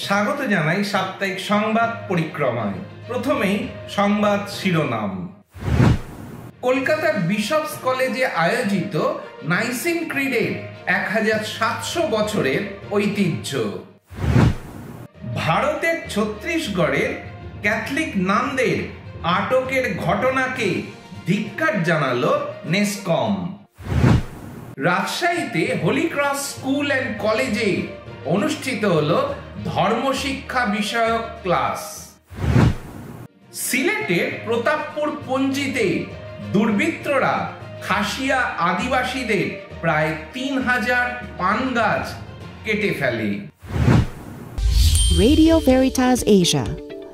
স্বাগত জানাই সাপ্তাহিক সংবাদ পরিক্রমায়। প্রথমেই সংবাদ শিরোনাম। কলকাতার বিশপস কলেজে আয়োজিত নাইসিন ক্রিডের 1700 বছরের ঐতিহ্য। ভারতের ছত্তিশগড়ের ক্যাথলিক নানদের আটকের ঘটনাকে ধিক্কার জানালো নেসকম। রাজশাহীতে হোলি ক্রস স্কুল অ্যান্ড কলেজে অনুষ্ঠিত হলো ধর্মশিক্ষা বিষয়ক ক্লাস। সিলেটের প্রতাপপুর পঞ্জিতে দুর্বৃত্তরা খাসিয়া আদিবাসীদের প্রায় 3000 পান গাছ কেটে ফেলে। Radio Veritas Asia,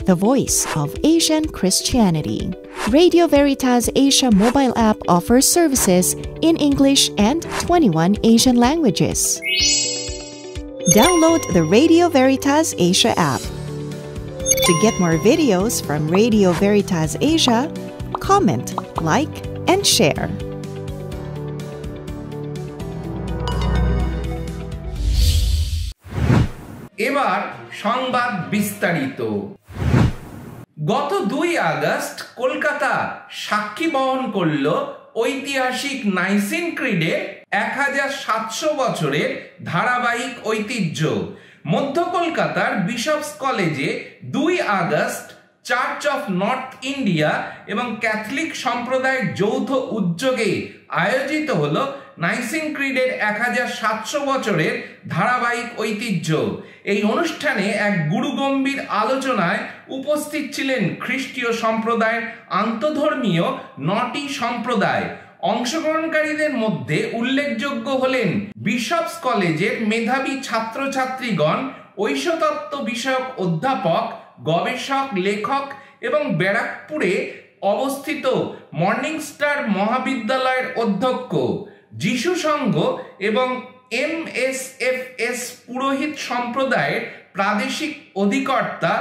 the voice of Asian Christianity. Radio Veritas Asia mobile app offers services in English and 21 Asian languages. Download the Radio Veritas Asia app. To get more videos from Radio Veritas Asia, comment, like, and share. এবার সংবাদ বিস্তারিত। গত 2 August Kolkata সাক্ষী বহন করল ঐতিহাসিক niacin ক্রিডের 1700 বছরের ধারাবাহিক ঐতিহ্য। মধ্য কলকাতার বিশপস কলেজে 2 August church of north India এবং ক্যাথলিক সম্প্রদায়ের যৌথ উদ্যোগে আয়োজিত হলো নাইসিন ক্রিডের 1700 বছরের ধারাবাহিক ঐতিহ্য। এই অনুষ্ঠানে এক গুরুগম্ভীর আলোচনায় উপস্থিত ছিলেন খ্রিস্টীয় সম্প্রদায়ের আন্তধর্মীয় 9টি সম্প্রদায়। অংশগ্রহণকারীদের মধ্যে উল্লেখযোগ্য হলেন বিশপস কলেজের মেধাবী ছাত্রছাত্রীগণ, ঐশতত্ত্ব বিষয়ক অধ্যাপক, গবেষক, লেখক এবং ব্যারাকপুরে অবস্থিত মর্নিং স্টার মহাবিদ্যালয়ের অধ্যক্ষ, যিশু সংঘ এবং MSFS পুরোহিত সম্প্রদায়ের প্রাদেশিক অধিকর্তা,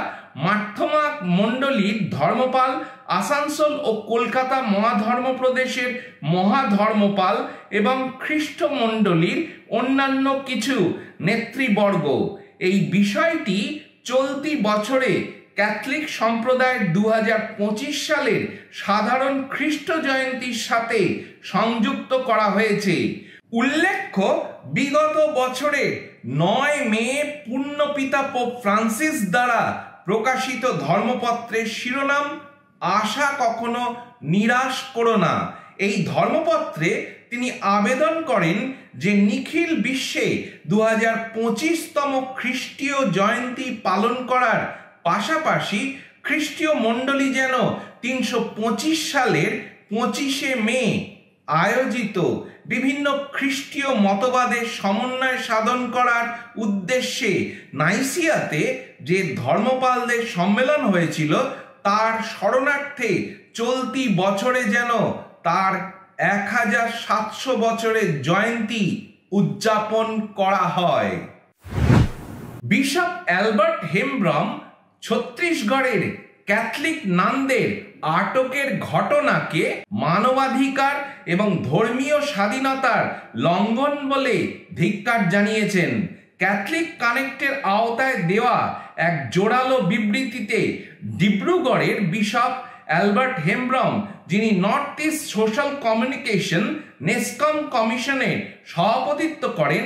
মার্থমা মণ্ডলীর ধর্মপাল, আসানসোল ও কলকাতা মহাধর্মপ্রদেশের মহাধর্মপাল এবং খ্রিস্ট মণ্ডলীর অন্যান্য কিছু নেতৃবর্গ। এই বিষয়টি চলতি বছরে ক্যাথলিক সম্প্রদায়ের 2025 সালের সাধারণ খ্রিস্ট জয়ন্তীর সাথে সংযুক্ত করা হয়েছে। উল্লেখ্য, বিগত বছরে 9 মে পুণ্যপিতা পোপ ফ্রান্সিস দ্বারা প্রকাশিত ধর্মপত্রের শিরোনাম আশা কখনো নিরাশ করো না। এই ধর্মপত্রে তিনি আবেদন করেন যে নিখিল বিশ্বে 2025তম খ্রিস্টীয় জয়ন্তী পালন করার পাশাপাশি খ্রিস্টীয় মণ্ডলী যেন 325 সালের 25শে মে আয়োজিত বিভিন্ন খ্রিস্টীয় মতবাদের সমন্বয় সাধন করার উদ্দেশ্যে নাইসিয়াতে যে ধর্মপালদের সম্মেলন হয়েছিল তার স্মরণার্থে চলতি বছরে যেন তার 1700 বছরের জয়ন্তী উদযাপন করা হয়। বিশপ অ্যালবার্ট হেমব্রম ছত্তিশগড়ের ক্যাথলিক নানদের আটকের ঘটনাকে মানবাধিকার এবং ধর্মীয় স্বাধীনতার লঙ্ঘন বলে ধিক্কার জানিয়েছেন। ক্যাথলিক কানেক্টের আওতায় দেওয়া এক জোরালো বিবৃতিতে ডিব্রুগড়ের বিশপ অ্যালবার্ট হেমব্রম, যিনি নর্থ ইস্ট সোশ্যাল কমিউনিকেশন নেসকম কমিশনের সভাপতিত্ব করেন,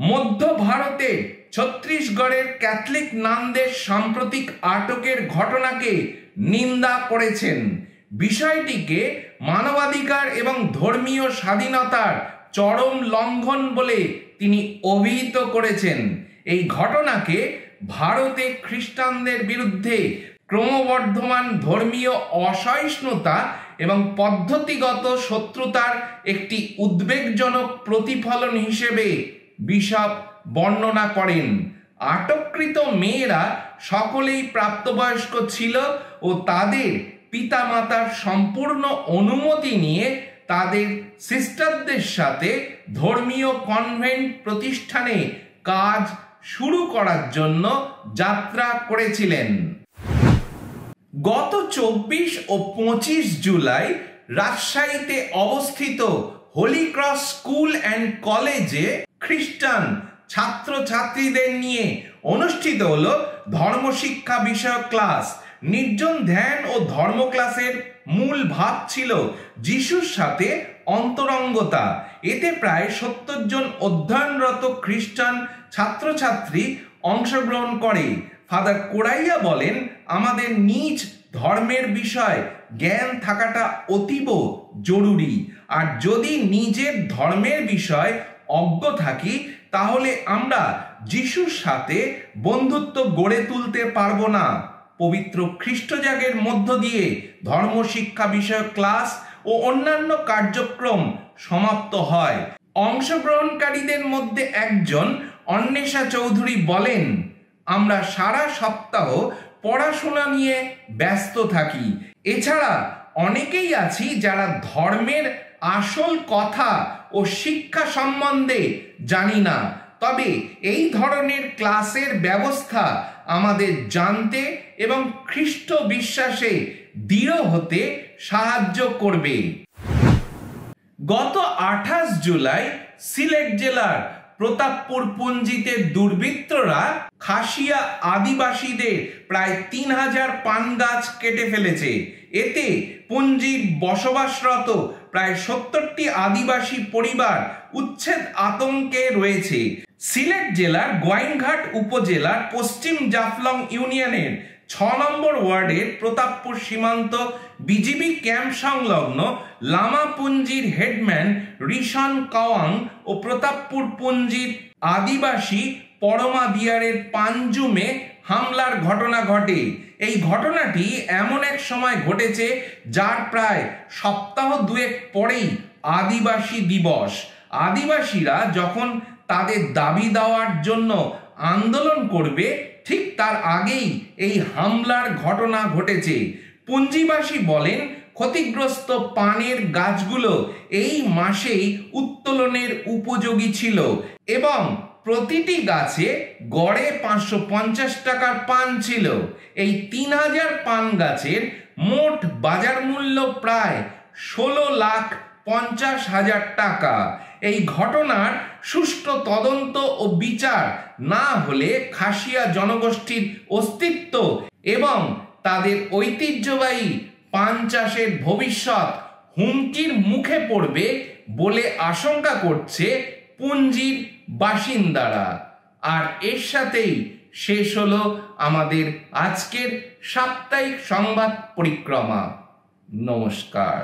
মধ্য ভারতে ছত্তিশগড়ের ক্যাথলিক নানদের সাম্প্রতিক আটকের ঘটনাকে নিন্দা করেছেন। বিষয়টিকে মানবাধিকার এবং ধর্মীয় স্বাধীনতার চরম লঙ্ঘন বলে তিনি অভিহিত করেছেন। এই ঘটনাকে ভারতে খ্রিস্টানদের বিরুদ্ধে ক্রমবর্ধমান ধর্মীয় অসহিষ্ণুতা এবং পদ্ধতিগত শত্রুতার একটি উদ্বেগজনক প্রতিফলন হিসেবে বিশপ বর্ণনা করেন। আটককৃত মেয়েরা সকলেই প্রাপ্তবয়স্ক ছিল ও তাদের পিতামাতার সম্পূর্ণ অনুমতি নিয়ে তাদের সিস্টারদের সাথে ধর্মীয় কনভেন্ট প্রতিষ্ঠানে কাজ শুরু করার জন্য যাত্রা করেছিলেন। গত 24 ও 25 জুলাই রাজশাহীতে অবস্থিত হোলি ক্রস স্কুল অ্যান্ড কলেজে খ্রিস্টান ছাত্রছাত্রীদের নিয়ে অনুষ্ঠিত হলো ধর্মশিক্ষা বিষয়ক ক্লাস। নির্জন ধ্যান ও ধর্ম ক্লাসের মূল ভাব ছিল যিশুর সাথে অন্তরঙ্গতা। এতে প্রায় 70 জন অধ্যয়নরত খ্রিস্টান ছাত্রছাত্রী অংশগ্রহণ করে। ফাদার কোরাইয়া বলেন, আমাদের নিজ ধর্মের বিষয় জ্ঞান থাকাটা অতীব জরুরি, আর যদি নিজের ধর্মের বিষয় অজ্ঞ থাকি তাহলে আমরা যিশুর সাথে বন্ধুত্ব গড়ে তুলতে পারবো না। পবিত্র খ্রিস্টজাগের মধ্য দিয়ে ধর্মশিক্ষা বিষয়ক ক্লাস ও অন্যান্য কার্যক্রম সমাপ্ত হয়। অংশগ্রহণকারীদের মধ্যে একজন অন্বেষা চৌধুরী বলেন, আমরা সারা সপ্তাহ পড়াশোনা নিয়ে ব্যস্ত থাকি। এছাড়া অনেকেই আছি যারা ধর্মের আসল কথা ও শিক্ষা সম্বন্ধে জানি না, তবে এই ধরনের ক্লাসের ব্যবস্থা আমাদের জানতে এবং খ্রিস্ট বিশ্বাসে দৃঢ় হতে সাহায্য করবে। গত 28 জুলাই সিলেট জেলার প্রতাপপুর পুঞ্জিতে দুর্বৃত্তরা খাসিয়া আদিবাসীদের প্রায় 3000 পান গাছ কেটে ফেলেছে। এতে পুঞ্জির বসবাসরত প্রায় 70টি আদিবাসী পরিবার উচ্ছেদ আতঙ্কে রয়েছে। সিলেট জেলার গোয়াইনঘাট উপজেলার পশ্চিম জাফলং ইউনিয়নের 6 নম্বর ওয়ার্ডের প্রতাপপুর সীমান্ত বিজিবি ক্যাম্প সংলগ্ন লামাপুঞ্জির হেডম্যান রিশন কাওয়াং ও প্রতাপপুর পুঞ্জির আদিবাসী পরমা দিয়ারের পাঞ্জুমে হামলার ঘটনা ঘটে। এই ঘটনাটি এমন এক সময় ঘটেছে যার প্রায় সপ্তাহ দুয়েক পরেই আদিবাসী দিবস। আদিবাসীরা যখন তাদের দাবি দেওয়ার জন্য আন্দোলন করবে ঠিক তার আগেই এই হামলার ঘটনা ঘটেছে। পুঞ্জিবাসী বলেন, ক্ষতিগ্রস্ত পানের গাছগুলো এই মাসেই উত্তোলনের উপযোগী ছিল এবং প্রতিটি গাছে গড়ে 550 টাকার পান ছিল। এই 3000 পান গাছের মোট বাজার মূল্য প্রায় 16,50,000 টাকা। এই ঘটনার সুষ্ঠু তদন্ত ও বিচার না হলে খাসিয়া জনগোষ্ঠীর অস্তিত্ব এবং তাদের ঐতিহ্যবাহী পান চাষের ভবিষ্যৎ হুমকির মুখে পড়বে বলে আশঙ্কা করছে পুঞ্জির বাসিন্দারা। আর এর সাথেই শেষ হলো আমাদের আজকের সাপ্তাহিক সংবাদ পরিক্রমা। নমস্কার।